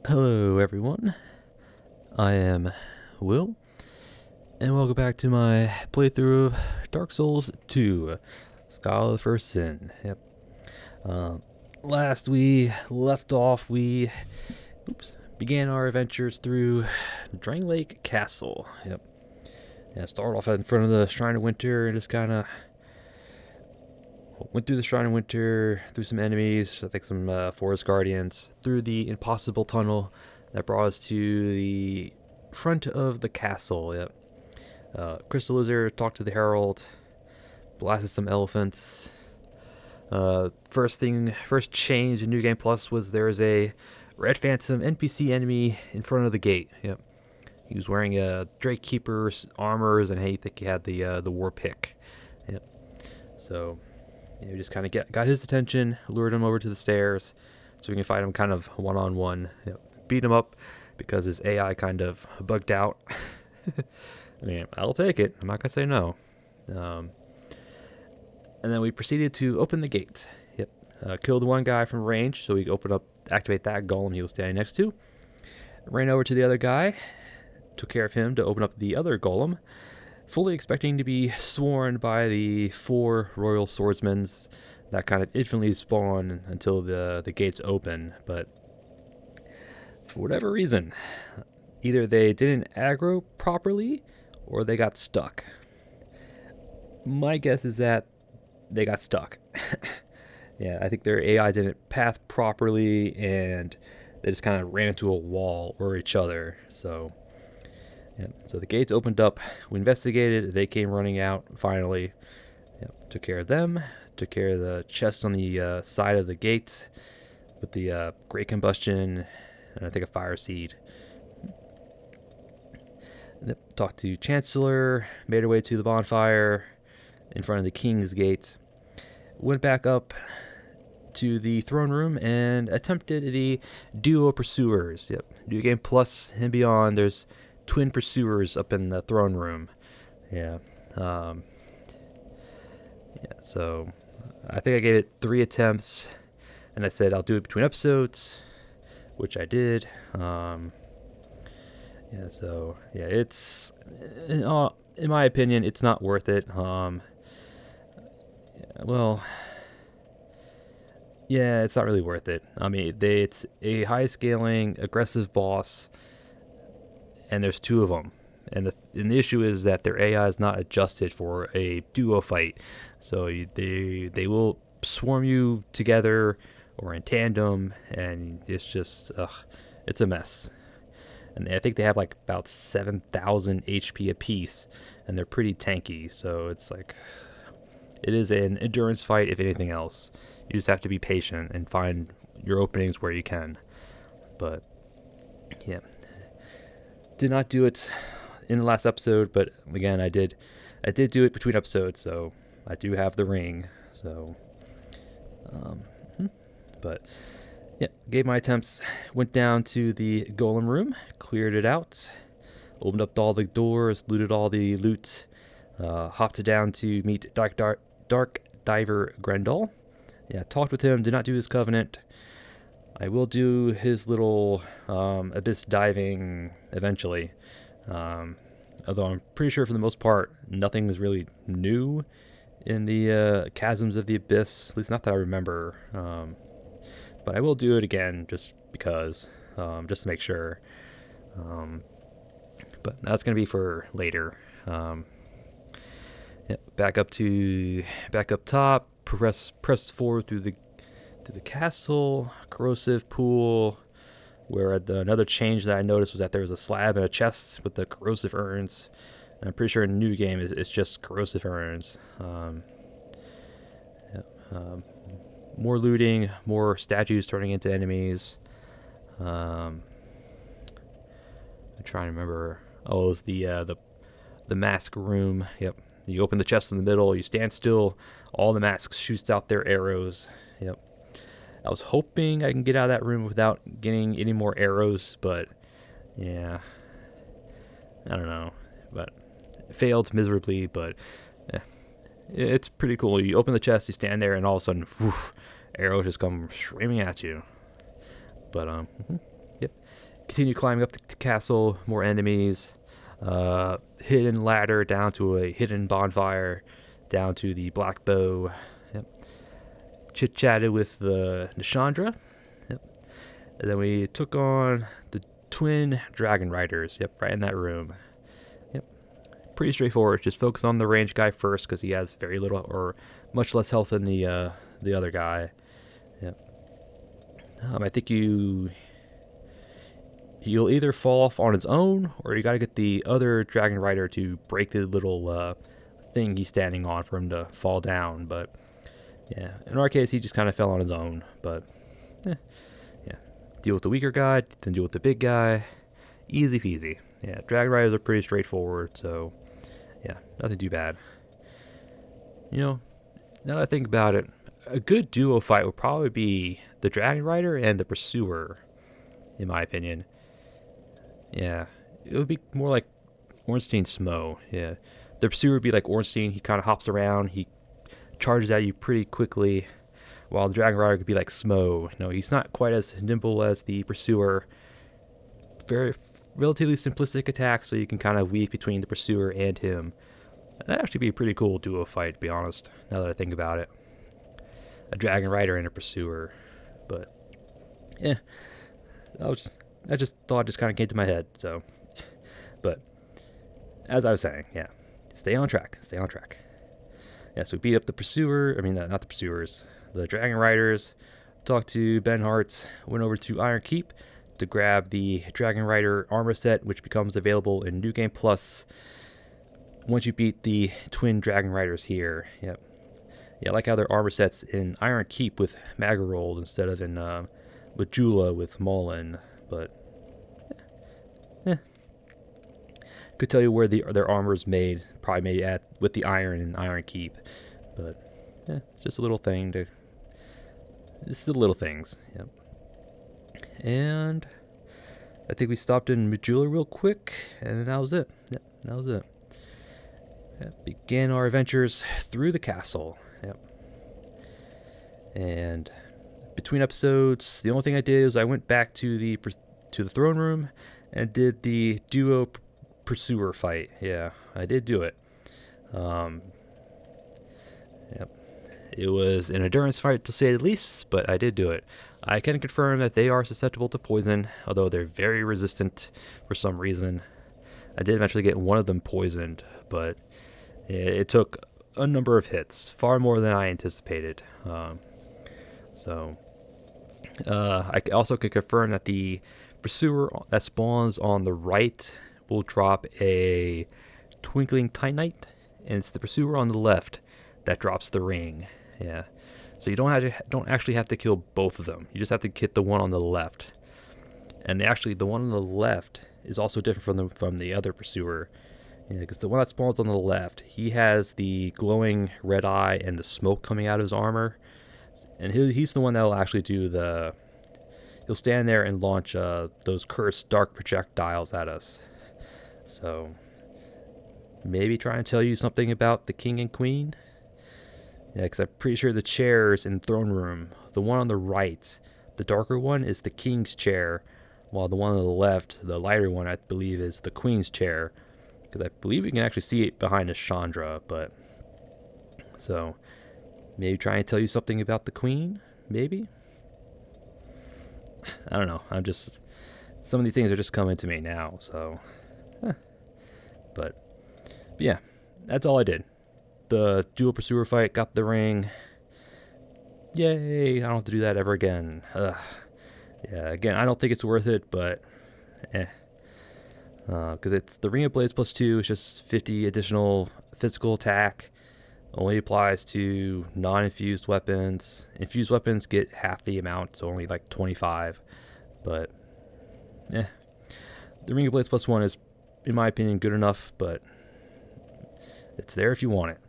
Hello everyone, I am Will, and welcome back to my playthrough of Dark Souls 2, Scholar of the First Sin. Yep. Last we left off, we began our adventures through Drangelic Castle. Yep. And started off in front of the Shrine of Winter and just kind of went through the Shrine of Winter, through some enemies, I think some forest guardians, through the impossible tunnel that brought us to the front of the castle. Yep. Crystal Lizard talked to the Herald, blasted some elephants. First change in New Game Plus was there's a Red Phantom NPC enemy in front of the gate. Yep. He was wearing a Drake Keeper's armors, and I think he had the war pick. Yep. So we just kind of got his attention, lured him over to the stairs, so we can fight him kind of one-on-one. Yep. Beat him up because his AI kind of bugged out. I mean, I'll take it. I'm not gonna say no. And then we proceeded to open the gate. Yep. Killed one guy from range, so we activate that golem he was standing next to. Ran over to the other guy, took care of him to open up the other golem, fully expecting to be sworn by the 4 royal swordsmen that kind of infinitely spawn until the gates open. But for whatever reason, either they didn't aggro properly or they got stuck. My guess is that they got stuck. Yeah, I think their AI didn't path properly and they just kind of ran into a wall or each other. So yeah, so the gates opened up, we investigated, they came running out finally. Yep, took care of them, took care of the chests on the side of the gate with the great combustion and I think a fire seed. Yep, talked to Chancellor, made our way to the bonfire in front of the King's Gate. Went back up to the throne room and attempted the duo pursuers. Yep, New Game Plus and beyond, there's twin pursuers up in the throne room. Yeah. So I think I gave it 3 attempts and I said I'll do it between episodes, which I did. It's in my opinion, it's not worth it. It's not really worth it. I mean, it's a high scaling, aggressive boss, and there's 2 of them. And the issue is that their AI is not adjusted for a duo fight. So they will swarm you together or in tandem, and it's just, it's a mess. And I think they have like about 7,000 HP apiece, and they're pretty tanky. So it's like, it is an endurance fight if anything else. You just have to be patient and find your openings where you can. But yeah, did not do it in the last episode, but again, I did do it between episodes, so I do have the ring. So, but yeah, gave my attempts. Went down to the golem room, cleared it out, opened up all the doors, looted all the loot, hopped down to meet Dark Diver Grendel. Yeah, talked with him, did not do his covenant. I will do his little abyss diving eventually. Although I'm pretty sure for the most part, nothing is really new in the chasms of the abyss, at least not that I remember. But I will do it again just because, just to make sure. But that's going to be for later. Back up top, press forward through the castle, corrosive pool, where another change that I noticed was that there was a slab and a chest with the corrosive urns. And I'm pretty sure in the new game it's just corrosive urns. More looting, more statues turning into enemies. I'm trying to remember. Oh, it was the mask room. Yep. You open the chest in the middle, you stand still, all the masks shoots out their arrows. Yep. I was hoping I can get out of that room without getting any more arrows, but yeah, I don't know. But it failed miserably, but it's pretty cool. You open the chest, you stand there, and all of a sudden, whoosh, arrows just come screaming at you. But yep. continue climbing up the castle, more enemies, hidden ladder down to a hidden bonfire, down to the black bow. Yep. Chit-chatted with the Nishandra. Yep. And then we took on the twin dragon riders. Yep, right in that room. Yep. Pretty straightforward. Just focus on the range guy first because he has very little or much less health than the other guy. Yep. I think you'll either fall off on its own, or you got to get the other dragon rider to break the little thing he's standing on for him to fall down. But yeah, in our case, he just kind of fell on his own. But yeah, deal with the weaker guy, then deal with the big guy. Easy peasy. Yeah, dragon riders are pretty straightforward, so yeah, nothing too bad. Now that I think about it, a good duo fight would probably be the dragon rider and the pursuer, in my opinion. Yeah, it would be more like Ornstein Smo. Yeah, the pursuer would be like Ornstein. He kind of hops around. He charges at you pretty quickly, while the dragon rider could be like Smo. He's not quite as nimble as the pursuer. Very relatively simplistic attack, so you can kind of weave between the pursuer and him. That'd actually be a pretty cool duo fight, to be honest, now that I think about it. A dragon rider and a pursuer. But yeah, I just thought it just kind of came to my head. So, but as I was saying, yeah, stay on track. Yeah, so we beat up the pursuer. I mean, not the pursuers, the dragon riders. Talked to Ben Hart. Went over to Iron Keep to grab the dragon rider armor set, which becomes available in New Game Plus once you beat the twin dragon riders here. Yep. Yeah, I like how their armor sets in Iron Keep with Magarold instead of in with Jula with Mullen. But could tell you where their armor is made. Probably made with the iron in Iron Keep. But it's just a little thing to. Just the little things. Yep. And I think we stopped in Majula real quick, and that was it. Yep, that was it. Began our adventures through the castle. Yep. And between episodes, the only thing I did was I went back to the throne room and did the duo pursuer fight. Yeah, I did do it. Yep. It was an endurance fight to say the least, but I did do it. I can confirm that they are susceptible to poison, although they're very resistant for some reason. I did eventually get one of them poisoned, but it took a number of hits, far more than I anticipated. I also can confirm that the pursuer that spawns on the right will drop a twinkling titanite, and it's the pursuer on the left that drops the ring. Yeah, so you don't actually have to kill both of them. You just have to hit the one on the left, and the one on the left is also different from the other pursuer. Yeah, because the one that spawns on the left, he has the glowing red eye and the smoke coming out of his armor, and he's the one that will actually do he'll stand there and launch those cursed dark projectiles at us. So maybe try and tell you something about the king and queen. Yeah, because I'm pretty sure the chairs in the throne room, the one on the right, the darker one, is the king's chair, while the one on the left, the lighter one, I believe, is the queen's chair. Because I believe you can actually see it behind Chandra, but so maybe try and tell you something about the queen, maybe. I don't know. Some of these things are just coming to me now. So, but yeah, that's all I did. The dual pursuer fight, got the ring. Yay! I don't have to do that ever again. Yeah, again, I don't think it's worth it, but because it's the Ring of Blades +2, it's just 50 additional physical attack. Only applies to non-infused weapons. Infused weapons get half the amount, so only like 25. But the Ring of Blades +1 is, in my opinion, good enough, but it's there if you want it.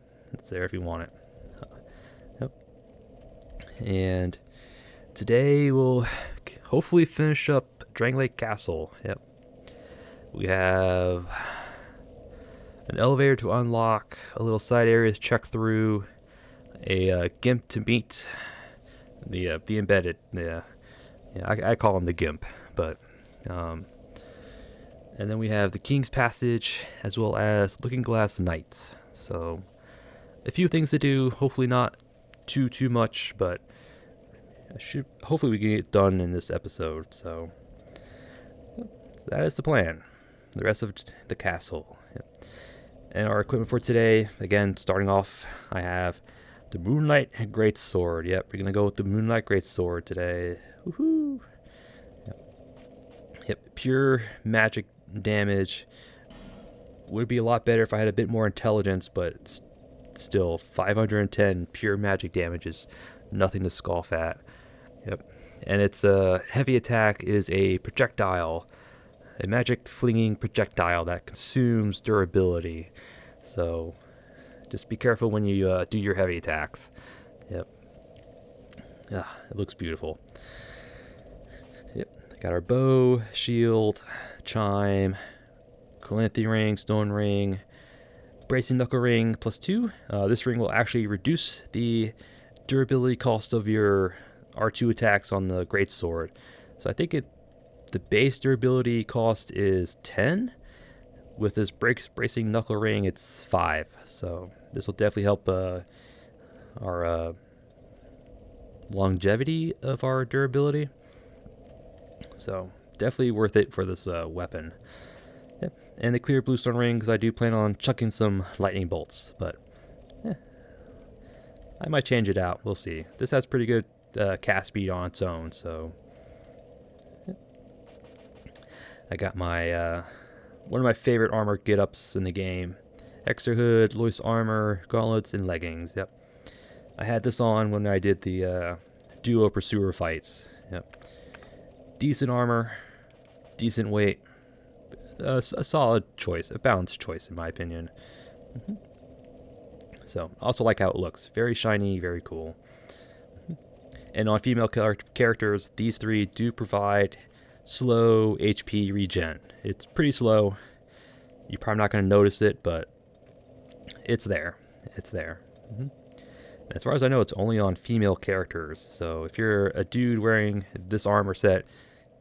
Yep. And today we'll hopefully finish up Drangelic Castle. Yep. We have an elevator to unlock, a little side area to check through, a gimp to meet, the embedded. Yeah, I call him the gimp, but And then we have the King's Passage, as well as Looking Glass Knights. So, a few things to do. Hopefully not too much, but hopefully we can get it done in this episode. So, that is the plan. The rest of the castle. Yep. And our equipment for today, again, starting off, I have the Moonlight Greatsword. Yep, we're gonna go with the Moonlight Greatsword today. Woohoo! Yep, pure magic damage. Would be a lot better if I had a bit more intelligence, but still, 510 pure magic damage is nothing to scoff at. Yep, and its heavy attack is a projectile, a magic flinging projectile that consumes durability. So just be careful when you do your heavy attacks. Yep. It looks beautiful. Yep. Got our bow, shield, chime, Calanthe ring, stone ring, bracing knuckle ring +2. This ring will actually reduce the durability cost of your R2 attacks on the greatsword. So I think the base durability cost is 10. With this bracing knuckle ring, it's 5. So this will definitely help our longevity of our durability. So definitely worth it for this weapon. Yep. And the clear bluestone ring, because I do plan on chucking some lightning bolts, but I might change it out. We'll see. This has pretty good cast speed on its own, so I got my one of my favorite armor get-ups in the game. Extra hood, loose armor, gauntlets, and leggings. Yep. I had this on when I did the duo pursuer fights. Yep. Decent armor, decent weight. A solid choice, a balanced choice in my opinion. So, also like how it looks. Very shiny, very cool. And on female characters, these three do provide slow HP regen. It's pretty slow. You're probably not going to notice it, but it's there. It's there. As far as I know, it's only on female characters. So if you're a dude wearing this armor set,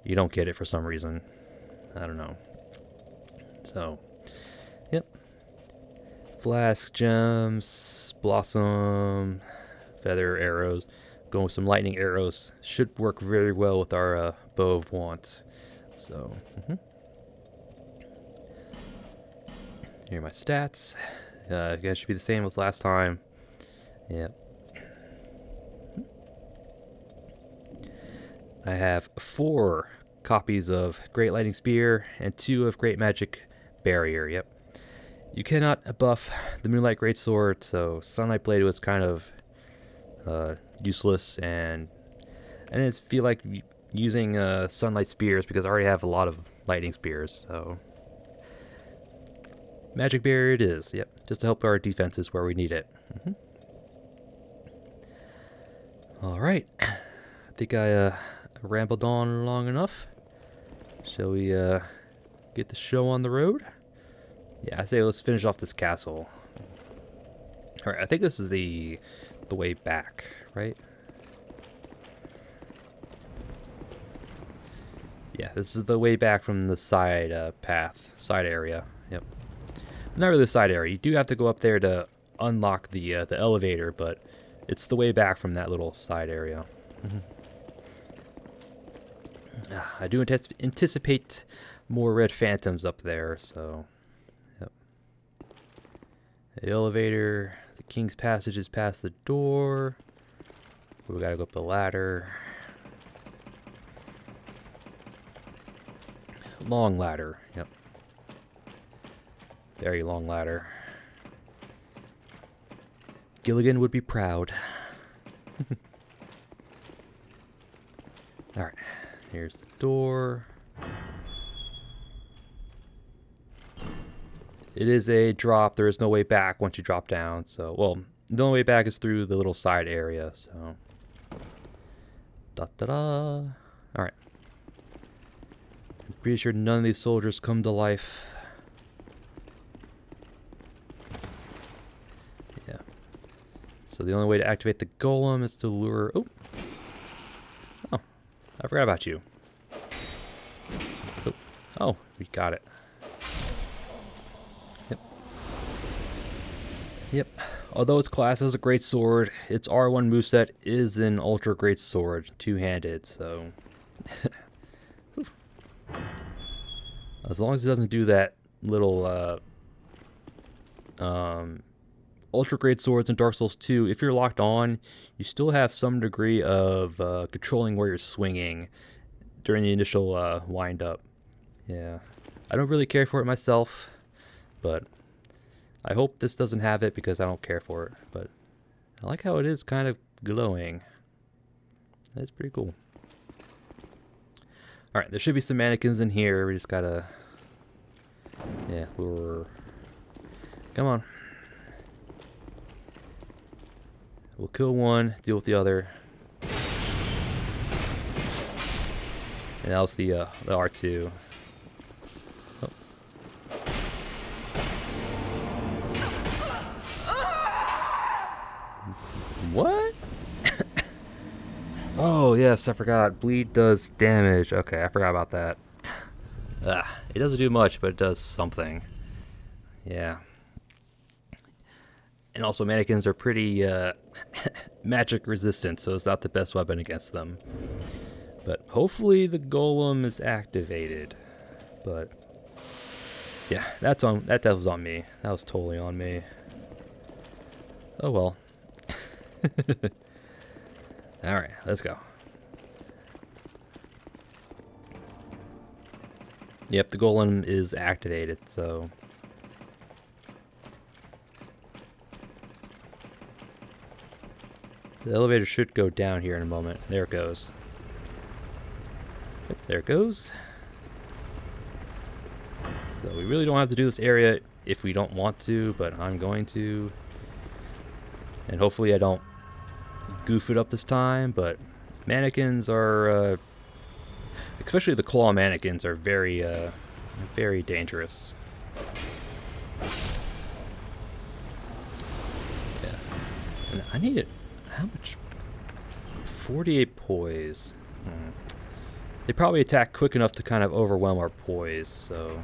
you don't get it for some reason. I don't know. So, yep. Flask, gems, blossom, feather, arrows. Going with some lightning arrows should work very well with our bow of want. So, here are my stats. Again, should be the same as last time. Yep. I have 4 copies of Great Lightning Spear and 2 of Great Magic Barrier. Yep. You cannot buff the Moonlight Greatsword, so Sunlight Blade was kind of useless, and I didn't feel like using Sunlight Spears because I already have a lot of Lightning Spears. So Magic Barrier it is. Yep. Just to help our defenses where we need it. All right. I think I rambled on long enough. Shall we get the show on the road? Yeah, I say let's finish off this castle. All right, I think this is the way back, right? Yeah, this is the way back from the side side area. Yep. Not really the side area. You do have to go up there to unlock the elevator, but it's the way back from that little side area. I do anticipate more red phantoms up there, so yep. The elevator, the King's Passage is past the door. We gotta go up the ladder. Long ladder, yep. Very long ladder. Gilligan would be proud. Alright, here's the door. It is a drop. There is no way back once you drop down. So, well, the only way back is through the little side area. So, da-da-da. Alright. I'm pretty sure none of these soldiers come to life. Yeah. So the only way to activate the golem is to lure... Oh, I forgot about you. Oh, we got it. Yep. Yep. Although its class is a great sword, its R1 moveset is an ultra great sword, two-handed, so... As long as it doesn't do that little, ultra great swords in Dark Souls 2, if you're locked on, you still have some degree of controlling where you're swinging during the initial wind up. Yeah. I don't really care for it myself, but I hope this doesn't have it because I don't care for it. But I like how it is kind of glowing. That's pretty cool. Alright, there should be some mannequins in here. We just gotta... Yeah, come on. We'll kill one, deal with the other. And that was the R2. Oh. What? Oh, yes, I forgot. Bleed does damage. Okay, I forgot about that. It doesn't do much, but it does something. Yeah. And also, mannequins are pretty magic resistant, so it's not the best weapon against them. But hopefully the golem is activated. But yeah, that was on me. That was totally on me. Oh well. Alright, let's go. Yep, the golem is activated, so... The elevator should go down here in a moment. There it goes. Yep, there it goes. So we really don't have to do this area if we don't want to, but I'm going to. And hopefully I don't goof it up this time, but mannequins are... especially the claw mannequins are very, very dangerous. Yeah. And I need it. How much? 48 poise. They probably attack quick enough to kind of overwhelm our poise, so...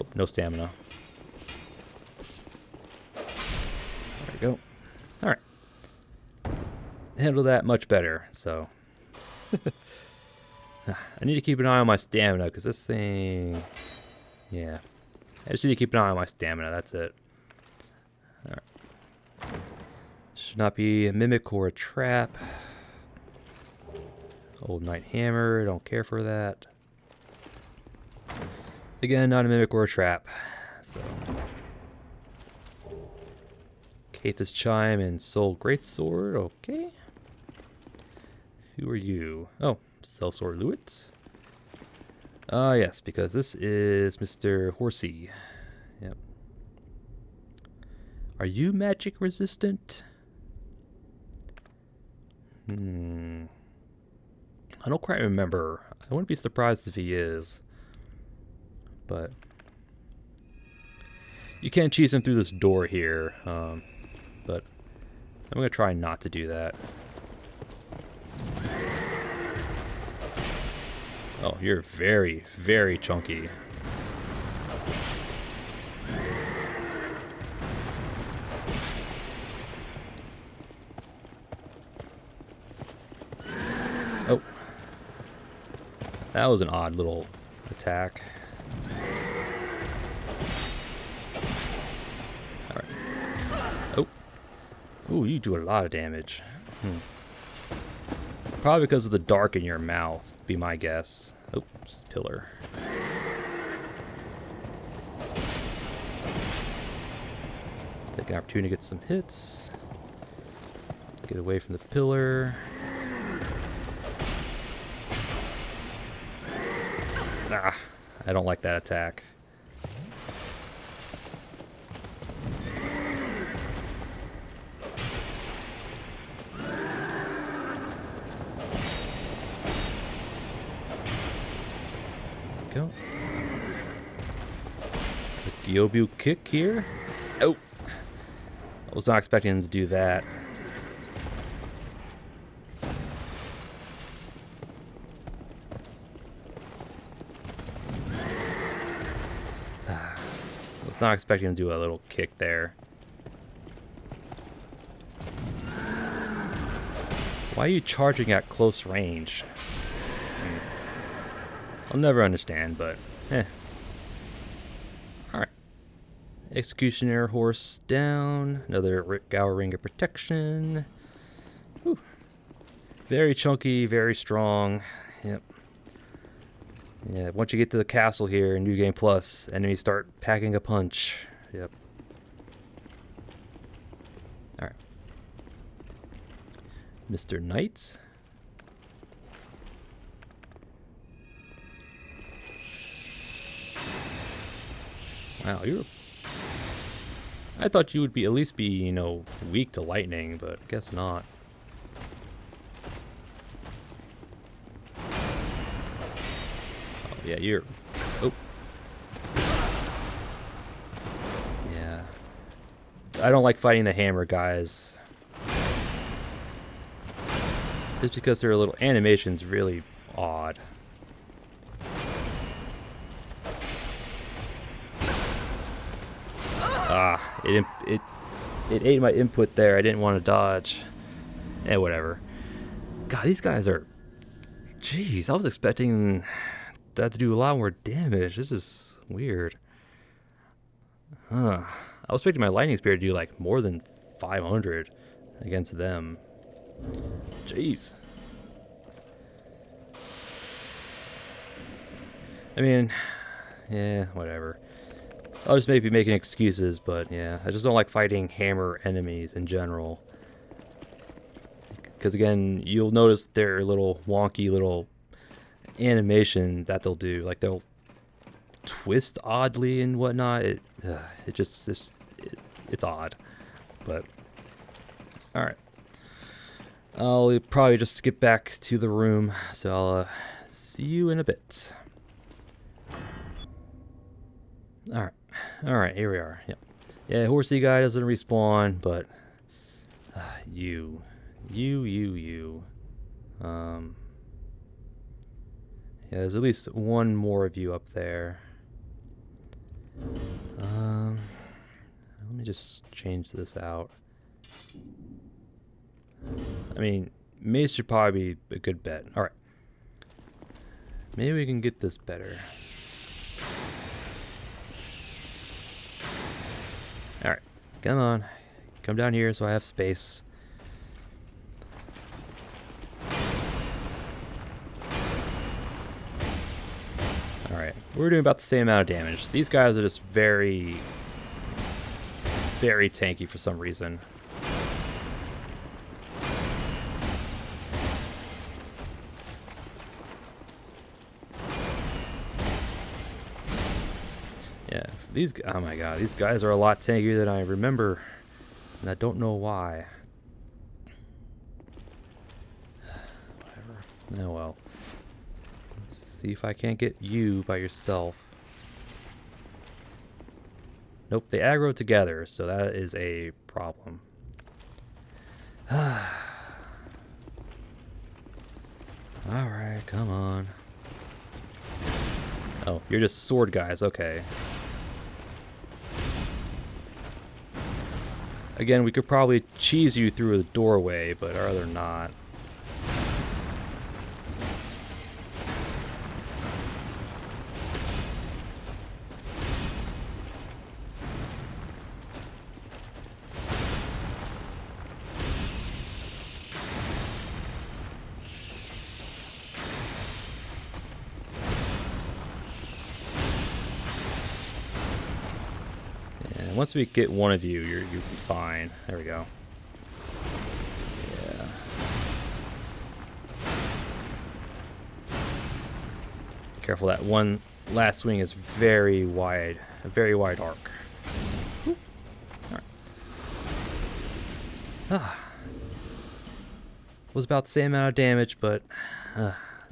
Oh, no stamina. There we go. Alright. Handle that much better, so... I need to keep an eye on my stamina, because this thing... Yeah. I just need to keep an eye on my stamina, that's it. Alright. Should not be a mimic or a trap. Old Knight Hammer, don't care for that. Again, not a mimic or a trap. So... Cathus Chime and Soul Greatsword, okay. Who are you? Oh, Sellsword Lewis. Yes, because this is Mr. Horsey. Yep. Are you magic resistant? I don't quite remember. I wouldn't be surprised if he is. But you can cheese him through this door here. But I'm going to try not to do that. Oh, you're very, very chunky. Oh. That was an odd little attack. Alright. Oh. Ooh, you do a lot of damage. Probably because of the dark in your mouth, be my guess. Oops, pillar. Take an opportunity to get some hits. Get away from the pillar. Ah, I don't like that attack. Go. The Gyobu kick here. Oh. I was not expecting him to do that. I was not expecting him to do a little kick there. Why are you charging at close range? I'll never understand, but eh. Alright. Executioner horse down. Another Gower Ring of Protection. Whew. Very chunky, very strong. Yep. Yeah, once you get to the castle here in New Game Plus, enemies start packing a punch. Yep. Alright. Mr. Knight. Wow, I thought you would be at least be, you know, weak to lightning, but I guess not. Oh, yeah, you're... Oh. Yeah. I don't like fighting the hammer guys. Just because their little animation's really odd. Ah, it ate my input there. I didn't want to dodge. Eh, whatever. God, these guys are... Jeez, I was expecting that to do a lot more damage. This is weird. Huh. I was expecting my lightning spear to do like more than 500 against them. Jeez. I mean, yeah, whatever. I'll just maybe making excuses, but yeah, I just don't like fighting hammer enemies in general. Because again, you'll notice their little wonky little animation that they'll do. Like they'll twist oddly and whatnot. It's odd. But all right, I'll probably just skip back to the room. So I'll see you in a bit. All right. Alright, here we are. Yep. Yeah, horsey guy doesn't respawn, but you. Yeah, there's at least one more of you up there. Let me just change this out. I mean, mace should probably be a good bet. Alright. Maybe we can get this better. Alright, come on. Come down here so I have space. Alright, we're doing about the same amount of damage. These guys are just very, very tanky for some reason. Yeah, oh my god, these guys are a lot tankier than I remember, and I don't know why. Whatever. Oh well. Let's see if I can't get you by yourself. Nope, they aggro together, so that is a problem. Alright, come on. Oh, you're just sword guys, okay. Again, we could probably cheese you through the doorway, but I'd rather not. Once we get one of you, you'll be fine. There we go. Yeah. Careful, that one last swing is very wide. A very wide arc. Alright. Was about the same amount of damage, but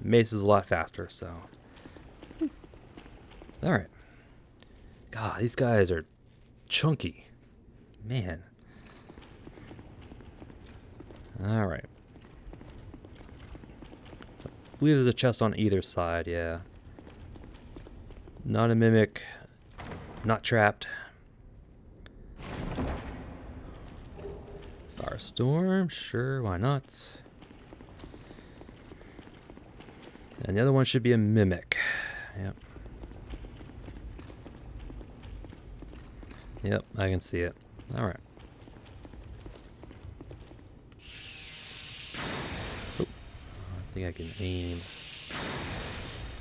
mace is a lot faster, so. Alright. God, these guys are chunky. Man. Alright. I believe there's a chest on either side, yeah. Not a mimic. Not trapped. Firestorm, sure, why not? And the other one should be a mimic. Yep. Yep, I can see it. Alright. Oh, I think I can aim.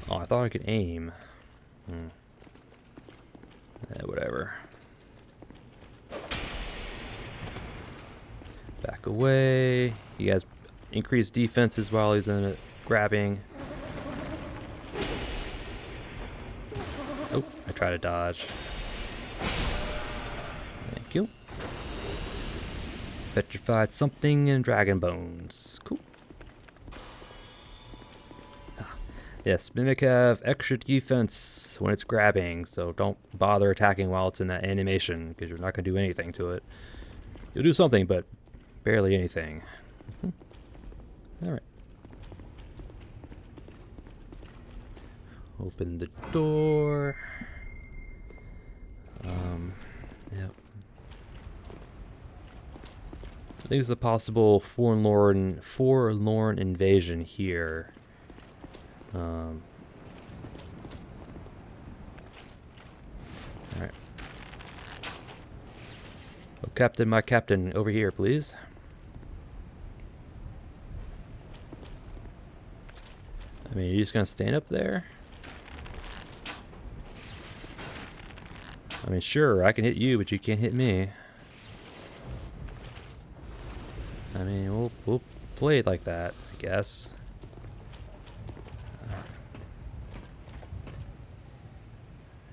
Oh, I thought I could aim. Whatever. Back away. He has increased defenses while he's in it, grabbing. Oh, I try to dodge. Thank you. Petrified something in dragon bones. Cool. Yes, Mimic have extra defense when it's grabbing, so don't bother attacking while it's in that animation, because you're not going to do anything to it. You'll do something, but barely anything. Alright. Open the door. Yep. I think it's a possible forlorn invasion here. Alright. Oh, Captain, my captain, over here, please. I mean, are you just gonna stand up there? I mean, sure, I can hit you, but you can't hit me. I mean, we'll play it like that, I guess.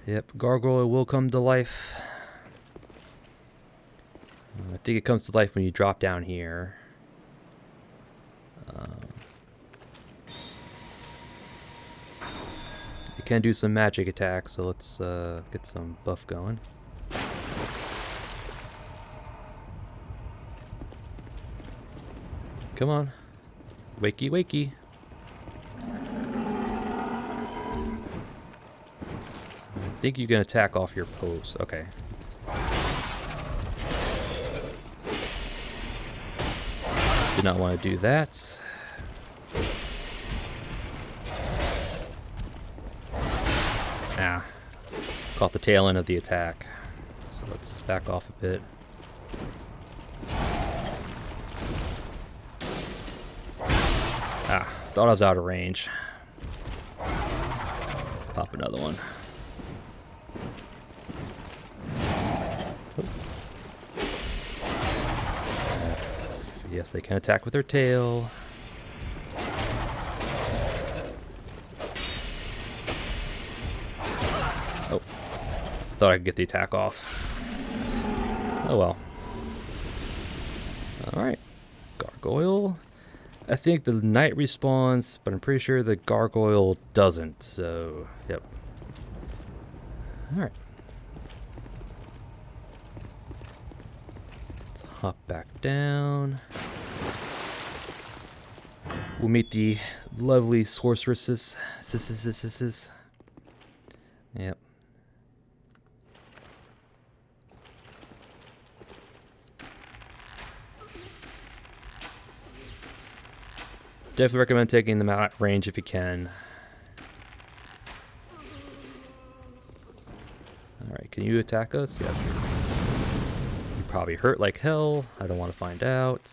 Yep, gargoyle will come to life. I think it comes to life when you drop down here. You can do some magic attacks, so let's get some buff going. Come on. Wakey, wakey. I think you can attack off your post. Okay. Did not want to do that. Ah. Caught the tail end of the attack. So let's back off a bit. Ah, thought I was out of range. Pop another one. Yes, they can attack with their tail. Oh, thought I could get the attack off. Oh well. Alright, gargoyle. I think the knight respawns, but I'm pretty sure the gargoyle doesn't, so, yep. Alright. Let's hop back down. We'll meet the lovely sorceresses. Yep. Definitely recommend taking them out at range if you can. Alright, can you attack us? Yes. You probably hurt like hell. I don't want to find out.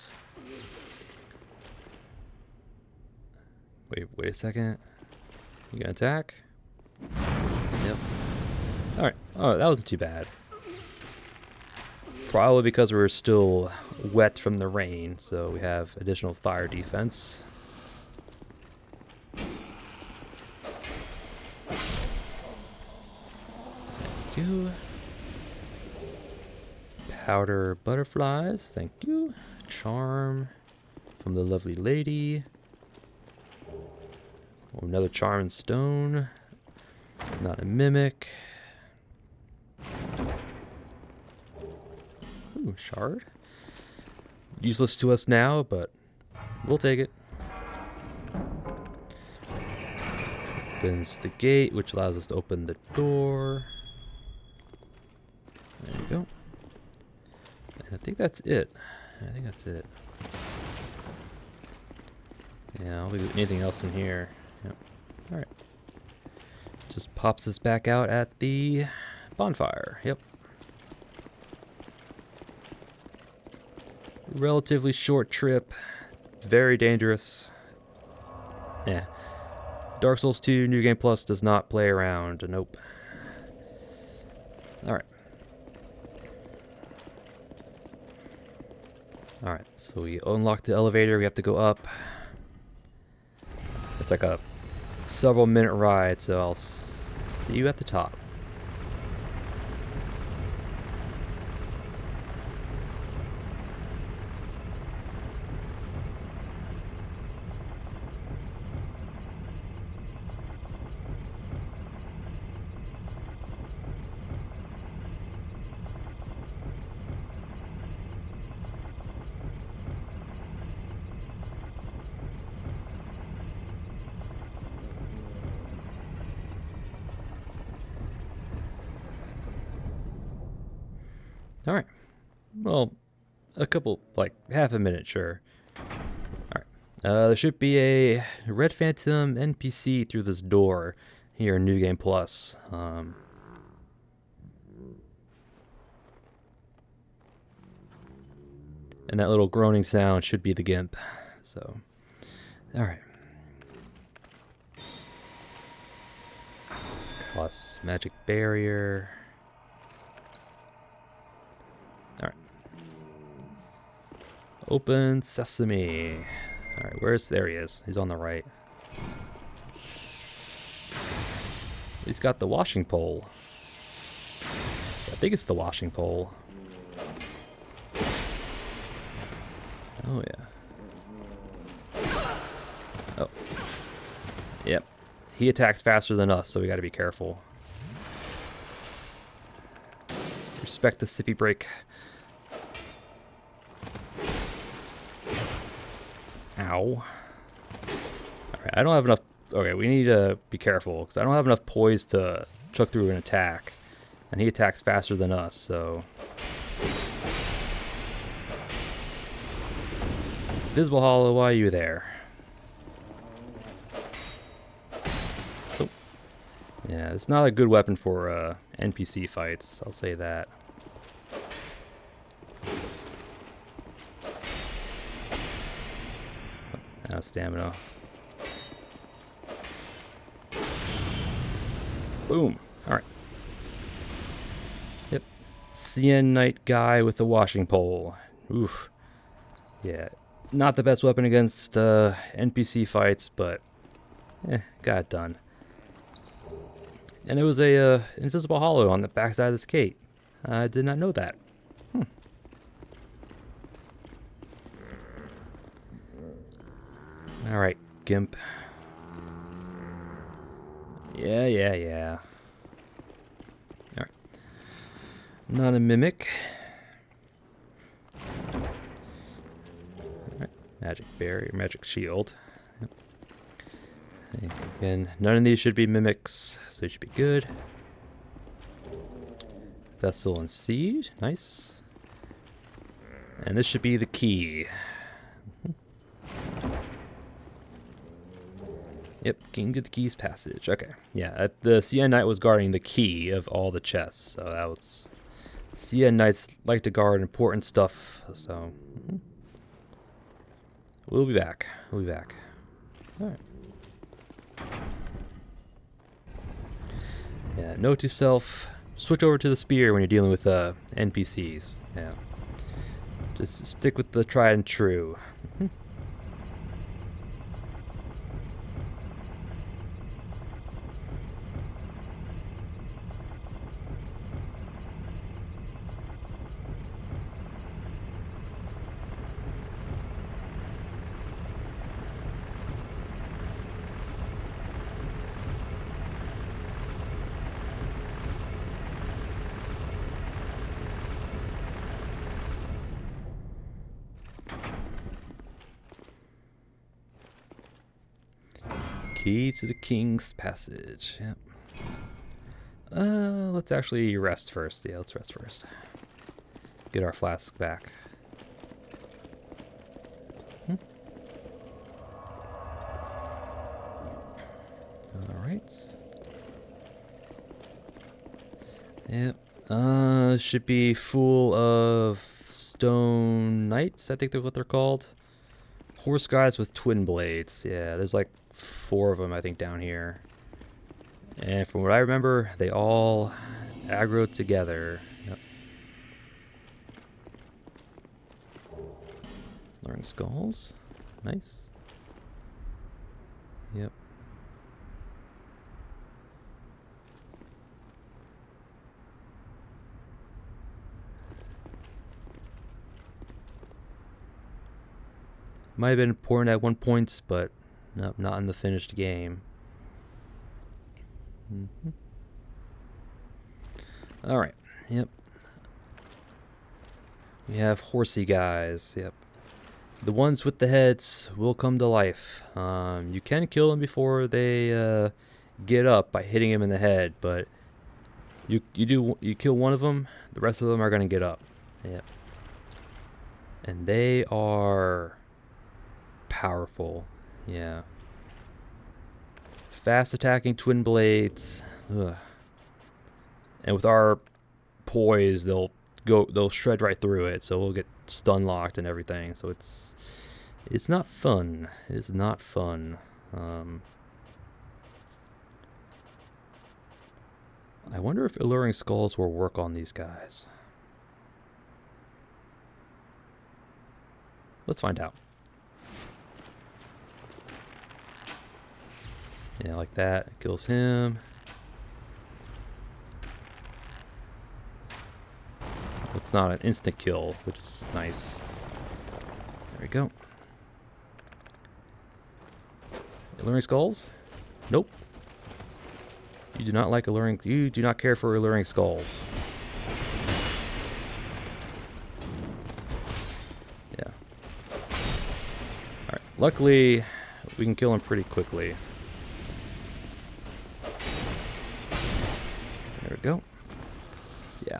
Wait a second. You gonna attack? Yep. Alright. Oh, that wasn't too bad. Probably because we're still wet from the rain, so we have additional fire defense. Thank you. Powder butterflies, thank you. Charm from the lovely lady. Oh, another charm and stone. Not a mimic. Ooh, shard. Useless to us now, but We'll take it. Opens the gate, which allows us to open the door. There you go. And I think that's it. Yeah, I don't think there's anything else in here. Yep. Alright. Just pops us back out at the bonfire. Yep. Relatively short trip. Very dangerous. Yeah. Dark Souls 2 New Game Plus does not play around. Nope. Alright. Alright, so we unlock the elevator. We have to go up. It's like a several minute ride, so I'll see you at the top. Alright. Well, a couple, like, half a minute, sure. Alright. There should be a Red Phantom NPC through this door here in New Game Plus. And that little groaning sound should be the Gimp. So, alright. Plus magic barrier. Alright. Open sesame. Alright, there he is. He's on the right. He's got the washing pole. I think it's the washing pole. Oh, yeah. Oh. Yep. He attacks faster than us, so we gotta be careful. Respect the sippy break. Ow. Alright, I don't have enough... Okay, we need to be careful, because I don't have enough poise to chuck through an attack. And he attacks faster than us, so... Visible Hollow, why are you there? Oh. Yeah, it's not a good weapon for NPC fights, I'll say that. Now stamina. Boom. Alright. Yep. CN Knight guy with the washing pole. Oof. Yeah. Not the best weapon against NPC fights, but got it done. And it was a invisible hollow on the backside of this gate. I did not know that. Alright, Gimp. Yeah. Alright. Not a mimic. Alright, magic barrier, magic shield. Yep. Again, none of these should be mimics, so you should be good. Vessel and seed, nice. And this should be the key. Yep, King to the Keys passage. Okay, yeah, the CN Knight was guarding the key of all the chests, so that was... CN Knights like to guard important stuff, so... We'll be back. Alright. Yeah, note to self, switch over to the spear when you're dealing with NPCs. Yeah. Just stick with the tried and true. Key to the King's Passage. Yep. Let's actually rest first. Yeah, let's rest first. Get our flask back. Alright. Yep. Should be full of stone knights, I think that's what they're called. Horse guys with twin blades. Yeah, there's like 4 of them, I think, down here. And from what I remember, they all aggro together. Yep. Learn skulls. Nice. Yep. Might have been important at one point, but no, not in the finished game. Alright, yep. We have horsey guys, yep. The ones with the heads will come to life. You can kill them before they get up by hitting them in the head, but you kill one of them, the rest of them are going to get up. Yep. And they are powerful. Yeah. Fast attacking twin blades. Ugh. And with our poise, they'll shred right through it, so we'll get stun locked and everything. So it's not fun. It is not fun. I wonder if alluring skulls will work on these guys. Let's find out. Yeah, like that. Kills him. It's not an instant kill, which is nice. There we go. Alluring skulls? Nope. You do not like alluring. You do not care for alluring skulls. Yeah. Alright. Luckily, we can kill him pretty quickly. There we go. Yeah.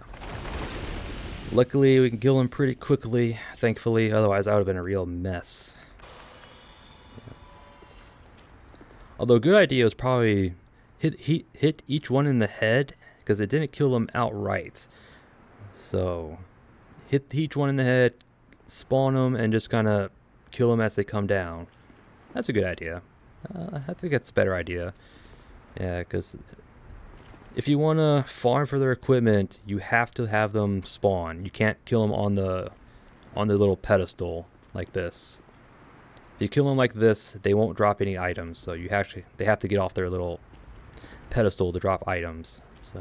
Luckily, we can kill him pretty quickly, thankfully. Otherwise, I would have been a real mess. Yeah. Although, a good idea is probably hit each one in the head, because it didn't kill them outright. So, hit each one in the head, spawn them, and just kind of kill them as they come down. That's a good idea. I think that's a better idea. Yeah, because if you want to farm for their equipment, you have to have them spawn. You can't kill them on the little pedestal like this. If you kill them like this, they won't drop any items. So they have to get off their little pedestal to drop items. So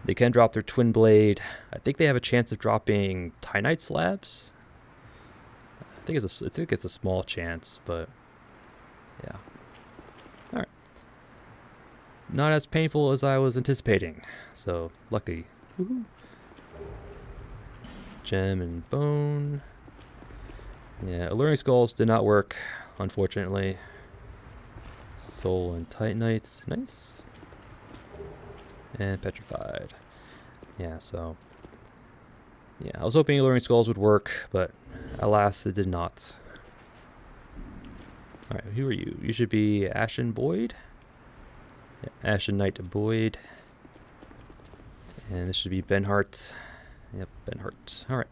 they can drop their twin blade. I think they have a chance of dropping Titanite slabs. I think it's a small chance, but yeah. All right. Not as painful as I was anticipating. So lucky. Woohoo. Gem and bone. Yeah, alluring skulls did not work, unfortunately. Soul and Titanite, nice. And petrified. Yeah, so yeah, I was hoping alluring skulls would work, but alas, it did not. All right, who are you? You should be Ashen Boyd. Yeah, Ashen Knight Boyd. And this should be Benhart. Yep, Benhart. All right.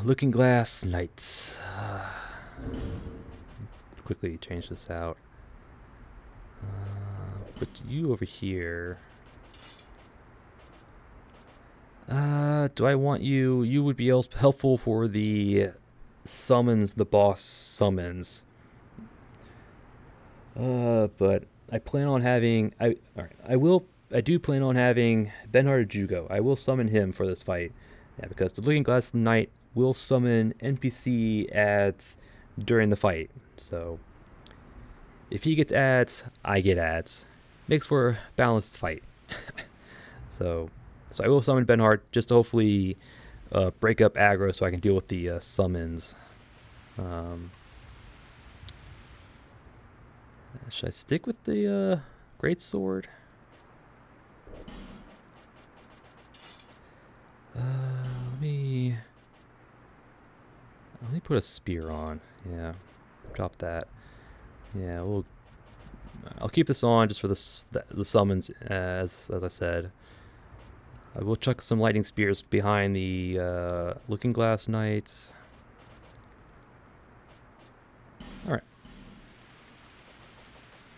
Looking Glass Knights. Quickly change this out. Put you over here. Do I want you? You would be helpful for the summons, the boss summons. But I plan on having. I do plan on having Benhart Jugo. I will summon him for this fight. Yeah, because the Looking Glass Knight will summon NPC ads during the fight. So if he gets ads, I get ads. Makes for a balanced fight. So I will summon Benhart just to hopefully break up aggro so I can deal with the summons. Should I stick with the great sword? Let me put a spear on. Yeah, drop that. Yeah, I'll keep this on just for the summons, as I said. I will chuck some lightning spears behind the looking glass knights. All right.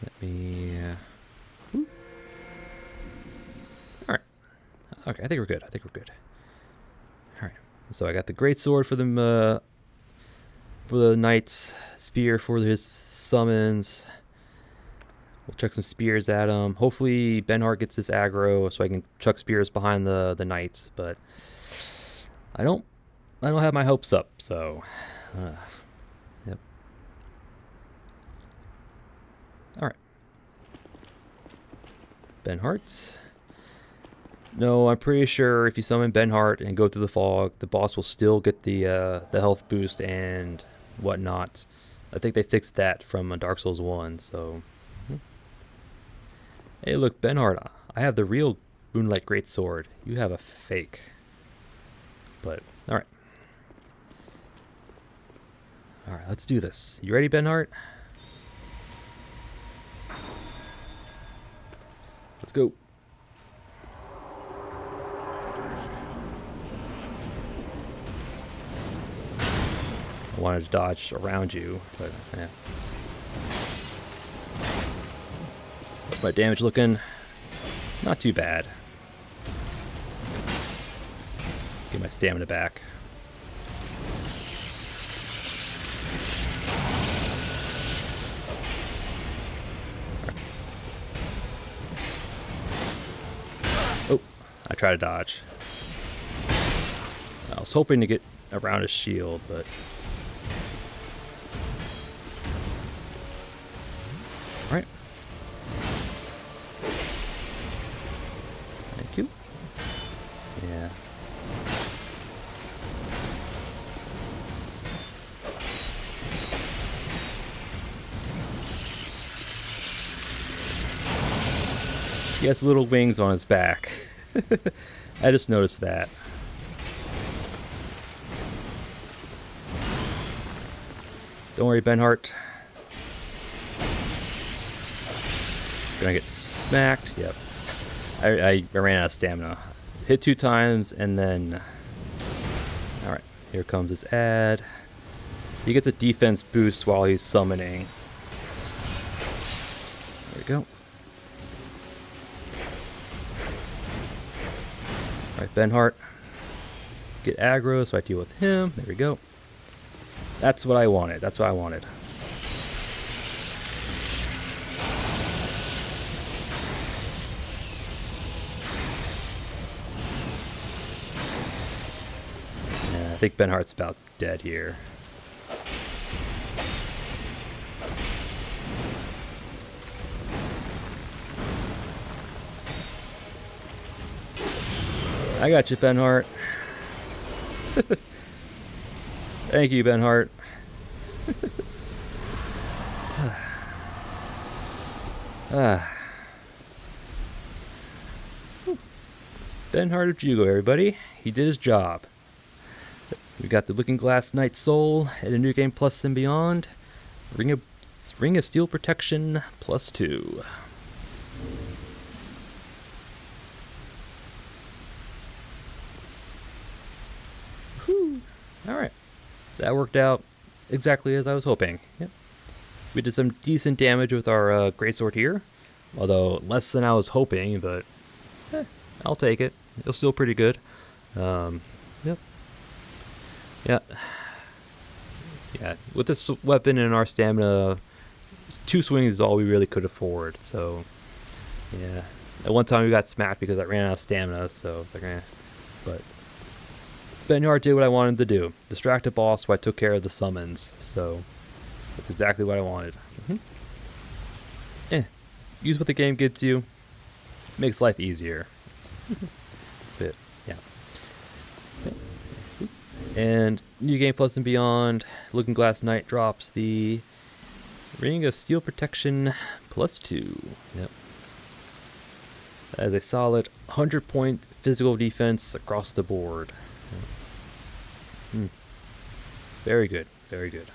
Let me. All right. Okay, I think we're good. All right. So I got the great sword for the knight's spear for his summons. We'll chuck some spears at him. Hopefully Benhart gets this aggro so I can chuck spears behind the knights, but I don't have my hopes up, so yep. Alright. Benhart. No, I'm pretty sure if you summon Benhart and go through the fog, the boss will still get the health boost and whatnot. I think they fixed that from Dark Souls 1, so... Hey, look, Benhart, I have the real Moonlight Greatsword. You have a fake. But, alright. Alright, let's do this. You ready, Benhart? Let's go. I wanted to dodge around you, but yeah. What's my damage looking? Not too bad. Get my stamina back. Oh, I tried to dodge. I was hoping to get around his shield, but... Alright. Thank you. Yeah. He has little wings on his back. I just noticed that. Don't worry, Benhart. Gonna get smacked. Yep. I ran out of stamina. Hit 2 times and then... Alright, here comes his ad. He gets a defense boost while he's summoning. There we go. Alright, Benhart. Get aggro so I deal with him. There we go. That's what I wanted. That's what I wanted. Yeah, I think Benhart's about dead here. I got you, Benhart. Thank you, Benhart. Benhart of Jugo, everybody. He did his job. We got the Looking Glass Knight Soul and a New Game Plus and Beyond. Ring of Steel Protection +2. Whew. Alright. That worked out exactly as I was hoping. Yep. We did some decent damage with our greatsword here. Although less than I was hoping, but I'll take it. It was still pretty good. Yep. Yeah. Yeah. With this weapon and our stamina, 2 swings is all we really could afford. So, yeah. At one time we got smacked because I ran out of stamina. So it's like, eh. But Benhart did what I wanted him to do. Distract the boss so I took care of the summons. So that's exactly what I wanted. Use what the game gives you. Makes life easier. But, yeah. And New Game Plus and Beyond, Looking Glass Knight drops the Ring of Steel Protection +2. Yep. That is a solid 100-point physical defense across the board. Yep. Very good. Very good.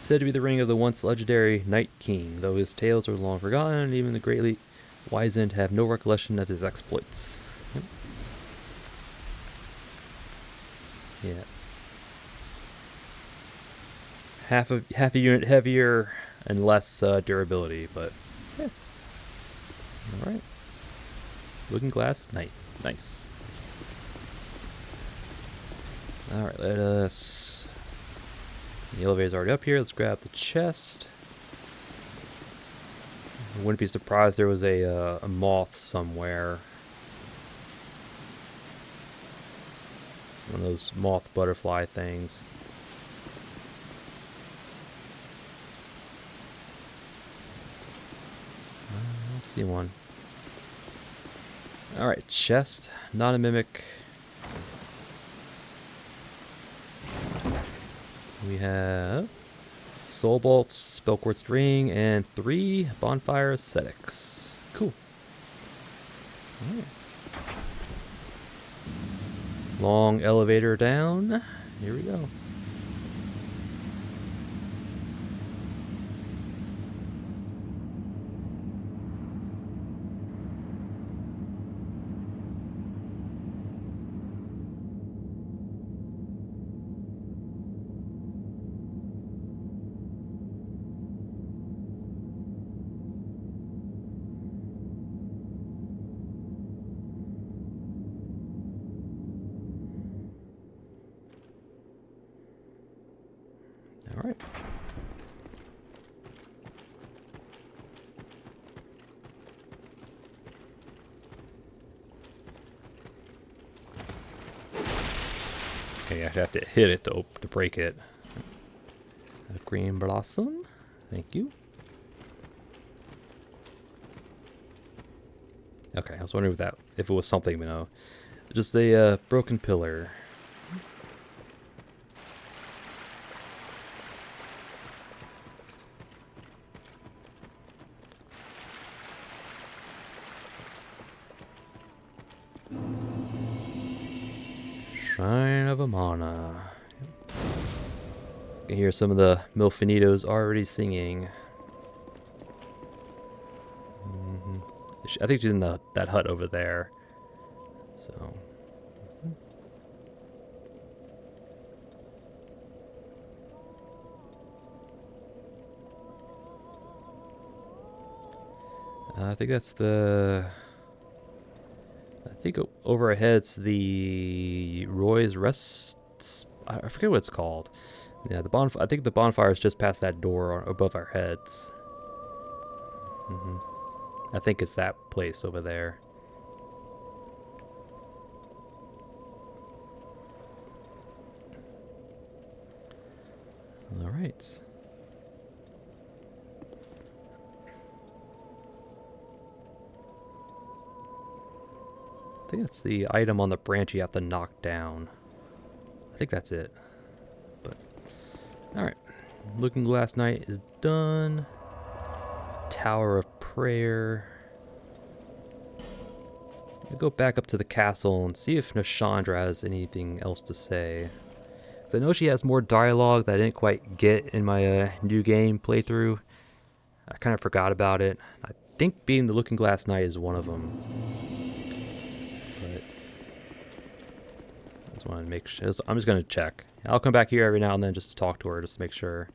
Said to be the ring of the once legendary Night King, though his tales are long forgotten, even the greatly wizened have no recollection of his exploits. Yep. Yeah. Half a unit heavier and less durability, but yeah. All right. Looking Glass Knight. Nice. All right, let us. The elevator's already up here. Let's grab the chest. I wouldn't be surprised there was a moth somewhere. One of those moth butterfly things. I don't see one. Alright, chest, not a mimic. We have Soul Bolts, Spellquartz Ring, and 3 Bonfire Ascetics. Cool. Alright. Long elevator down. Here we go. All right. Okay, I have to hit it to break it. A green blossom. Thank you. Okay, I was wondering if it was something, you know, just a broken pillar. Shrine of Amana. You can hear some of the Milfinitos already singing. I think she's in that hut over there. So. I think that's the. I think over our heads the Roy's Rest. I forget what it's called. Yeah, the bonfire. I think the bonfire is just past that door above our heads. I think it's that place over there. All right. I think that's the item on the branch you have to knock down. I think that's it. But all right. Looking Glass Knight is done. Tower of Prayer. I'll go back up to the castle and see if Nashandra has anything else to say. I know she has more dialogue that I didn't quite get in my new game playthrough. I kind of forgot about it. I think being the Looking Glass Knight is one of them. But I just wanted to make sure. I'm just going to check. I'll come back here every now and then just to talk to her, just to make sure.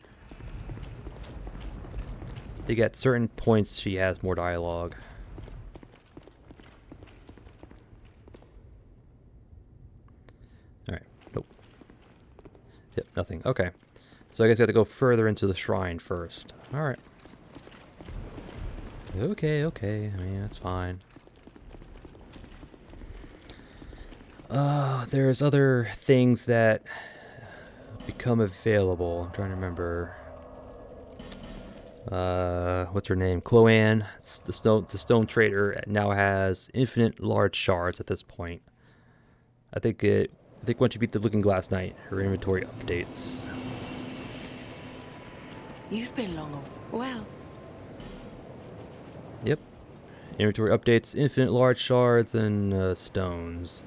I think at certain points she has more dialogue. Alright, nope. Yep, nothing. Okay. So I guess we have to go further into the shrine first. Alright. Okay. I mean, that's fine. There's other things that become available. I'm trying to remember. What's her name? Chloanne. The stone trader now has infinite large shards at this point. I think it I think once you beat the Looking Glass Knight, her inventory updates. You've been long. Well. Yep. Inventory updates, infinite large shards, and stones.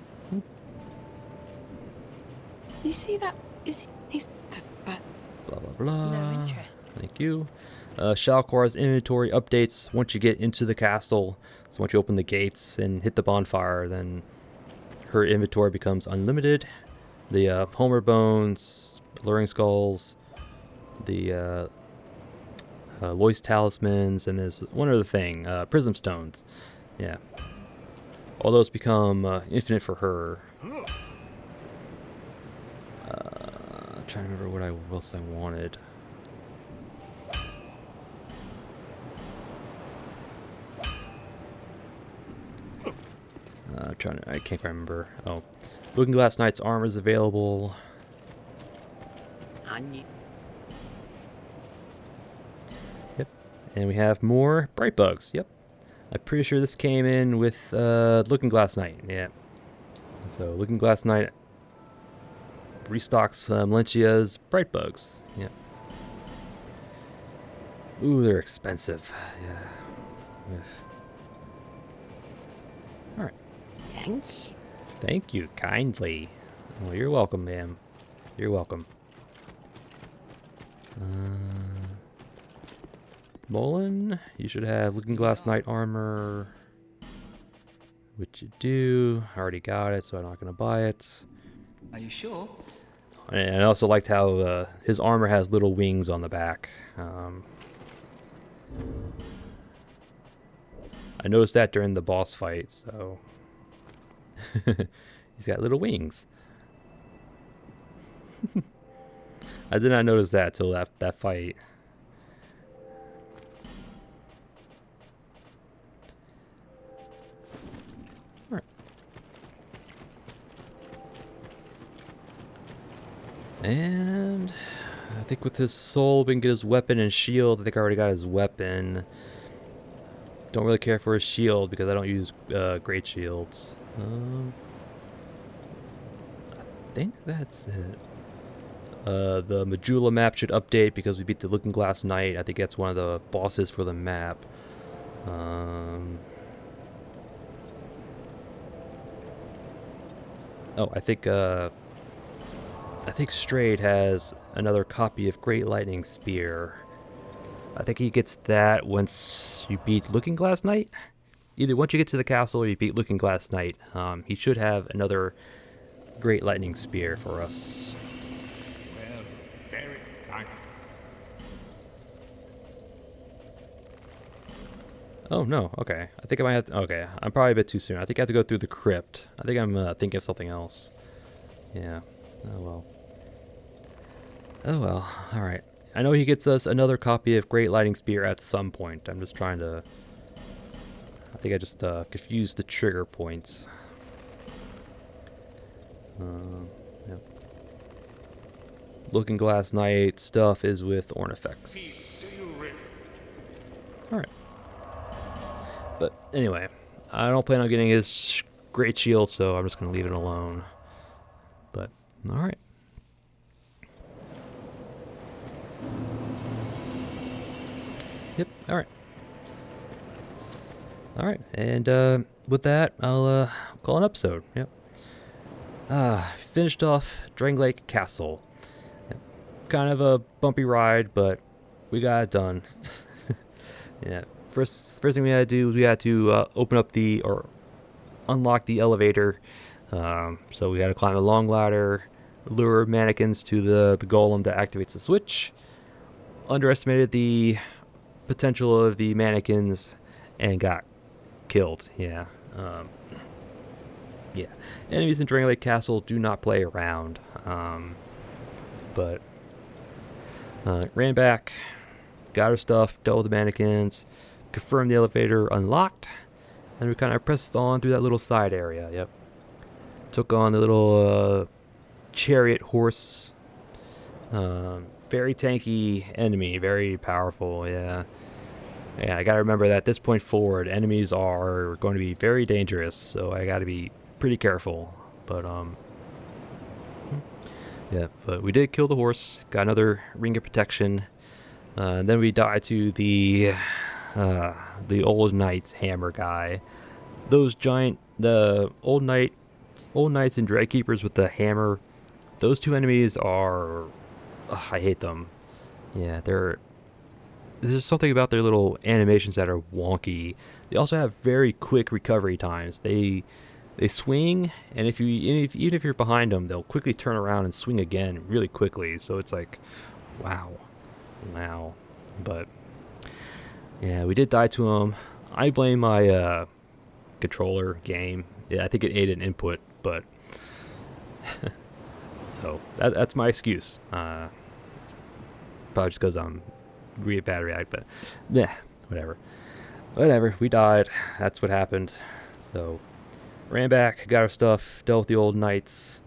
You see that? He's but Blah, blah, blah. no interest. Thank you. Shalkar's inventory updates once you get into the castle. So once you open the gates and hit the bonfire, then her inventory becomes unlimited. The Homer Bones, Luring Skulls, the Lois Talismans, and there's one other thing, Prism Stones. Yeah. All those become infinite for her. I'm trying to remember what else I wanted. I can't quite remember. Oh, Looking Glass Knight's armor is available. Yep, and we have more bright bugs. Yep, I'm pretty sure this came in with Looking Glass Knight. Yeah, so Looking Glass Knight restocks Malentia's bright bugs. Yep. Ooh, they're expensive. Yeah. All right. Thanks. Thank you kindly. Well, you're welcome, ma'am. You're welcome. Mullen, you should have Looking Glass Knight armor. Which you do. I already got it, so I'm not going to buy it. Are you sure? And I also liked how his armor has little wings on the back. I noticed that during the boss fight, so... He's got little wings. I did not notice that till that fight. Alright. And I think with his soul we can get his weapon and shield. I think I already got his weapon. Don't really care for his shield because I don't use great shields. I think that's it. The Majula map should update because we beat the Looking Glass Knight. I think that's one of the bosses for the map. Oh, I think Strayed has another copy of Great Lightning Spear. I think he gets that once you beat Looking Glass Knight. Either once you get to the castle or you beat Looking Glass Knight. He should have another Great Lightning Spear for us. Well, very kind. Oh, no. Okay. I think I might have to... Okay. I'm probably a bit too soon. I think I have to go through the crypt. I think I'm thinking of something else. Yeah. Oh, well. Oh, well. Alright. I know he gets us another copy of Great Lightning Spear at some point. I'm just trying to... I think I just confused the trigger points. Yep. Looking Glass Knight stuff is with Ornifex. Alright. But anyway, I don't plan on getting his great shield, so I'm just going to leave it alone. But, alright. Yep, alright. Alright, and with that, I'll call an episode. Yep. Finished off Drangelic Castle. Kind of a bumpy ride, but we got it done. Yeah. First thing we had to do was we had to open up or unlock the elevator. So we had to climb a long ladder, lure mannequins to the golem that activates the switch. Underestimated the potential of the mannequins and got killed. Yeah. Yeah. Enemies in Drangelic Castle do not play around. But ran back, got our stuff, dealt with the mannequins, confirmed the elevator unlocked, and we kind of pressed on through that little side area. Yep. Took on the little chariot horse. Very tanky enemy, very powerful. Yeah. Yeah, I gotta remember that at this point forward, enemies are going to be very dangerous, so I gotta be pretty careful. But Yeah, but we did kill the horse. Got another ring of protection. Then we died to the old knight's hammer guy. Those the old knights and dread keepers with the hammer. Those two enemies are, I hate them. Yeah, there's just something about their little animations that are wonky. They also have very quick recovery times. They swing, and even if you're behind them, they'll quickly turn around and swing again really quickly. So it's like, wow, wow. But yeah, we did die to them. I blame my controller game. Yeah, I think it ate an input, but so that's my excuse. Probably just because I'm really bad react, but yeah, whatever. We died. That's what happened. So ran back, got our stuff, dealt with the old knights.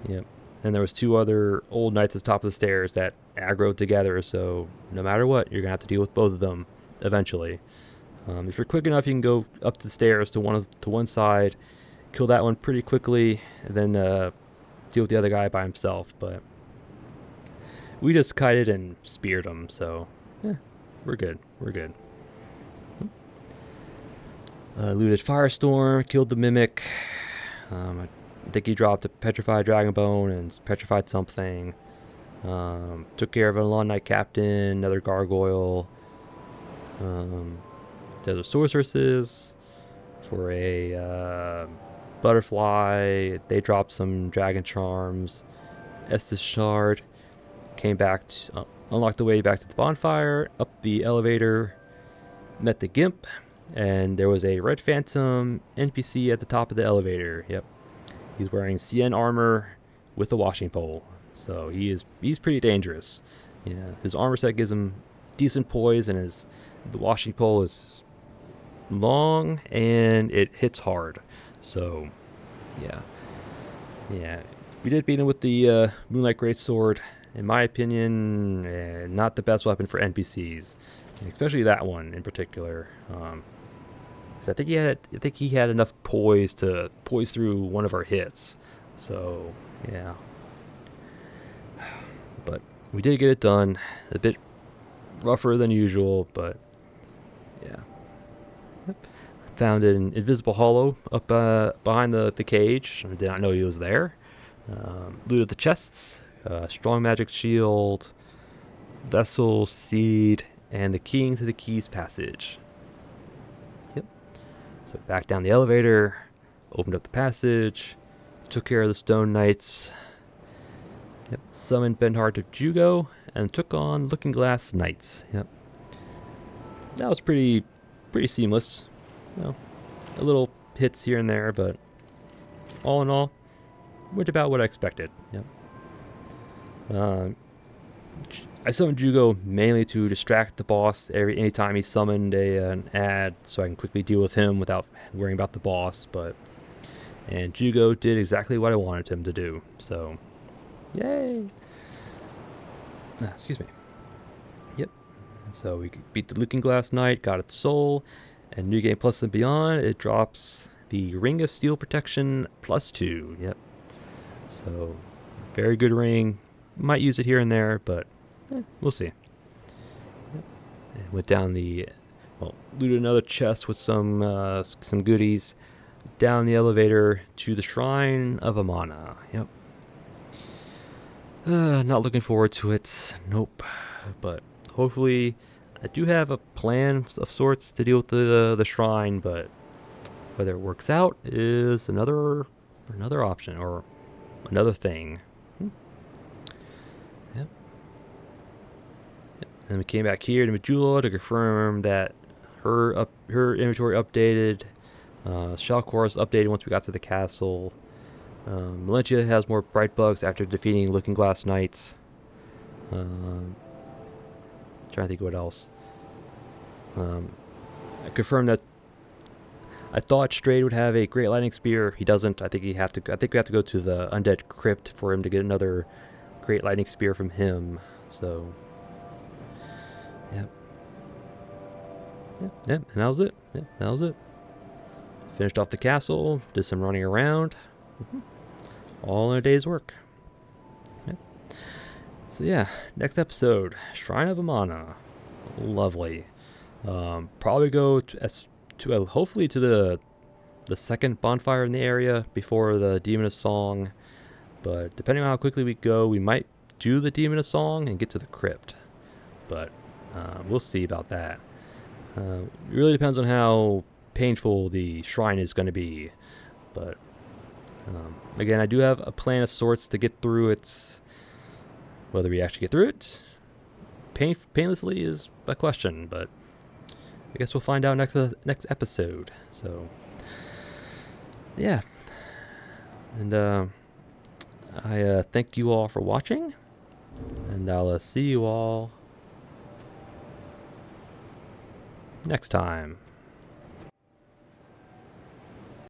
Yep. And there was two other old knights at the top of the stairs that aggroed together. So no matter what, you're gonna have to deal with both of them eventually. If you're quick enough, you can go up the stairs to one side, kill that one pretty quickly, and then deal with the other guy by himself. But we just kited and speared him, so yeah, we're good. Looted Firestorm, killed the Mimic. I think he dropped a Petrified Dragonbone and petrified something. Took care of an Lawn Knight Captain, another Gargoyle. Desert Sorceresses for a Butterfly. They dropped some Dragon Charms. Estus Shard. Came back, unlocked the way back to the bonfire, up the elevator, met the Gimp, and there was a Red Phantom NPC at the top of the elevator. Yep. He's wearing CN armor with a washing pole. So he's pretty dangerous. Yeah. His armor set gives him decent poise, and the washing pole is long and it hits hard. So yeah. We did beat him with the Moonlight Greatsword. In my opinion, not the best weapon for NPCs, especially that one in particular. I think he had enough poise to poise through one of our hits. So yeah, but we did get it done. A bit rougher than usual, but yeah. Yep. Found an invisible hollow up behind the cage. I did not know he was there. Looted the chests. Strong magic shield, vessel, seed, and the keying to the keys passage. Yep. So back down the elevator, opened up the passage, took care of the stone knights. Yep. Summoned Benhart of Jugo and took on Looking Glass Knights. Yep. That was pretty seamless. A little hits here and there, but all in all, went about what I expected. Yep. I summoned Jugo mainly to distract the boss anytime he summoned an ad, so I can quickly deal with him without worrying about the boss. And Jugo did exactly what I wanted him to do. So, yay! Excuse me. Yep. So we beat the Looking Glass Knight, got its soul, and New Game Plus and Beyond. It drops the Ring of Steel Protection +2. Yep. So, very good ring. Might use it here and there, but we'll see. Went down looted another chest with some goodies. Down the elevator to the Shrine of Amana. Yep. Not looking forward to it. Nope. But hopefully, I do have a plan of sorts to deal with the shrine. But whether it works out is another option or another thing. And we came back here to Majula to confirm that her inventory updated. Shalcor is updated once we got to the castle. Melentia has more bright bugs after defeating Looking Glass Knights. Trying to think what else. I confirmed that I thought Strayed would have a Great Lightning Spear. He doesn't. I think we have to go to the Undead Crypt for him to get another Great Lightning Spear from him. So. Yep, and that was it. Finished off the castle, did some running around. All in a day's work. Yep. So yeah, next episode, Shrine of Amana. Lovely. Probably go to hopefully to the second bonfire in the area before the Demon of Song. But depending on how quickly we go, we might do the Demon of Song and get to the crypt. But we'll see about that. It really depends on how painful the shrine is going to be. But again, I do have a plan of sorts to get through it. Whether we actually get through it painlessly is a question, but I guess we'll find out next episode. So yeah, and I thank you all for watching, and I'll see you all next time.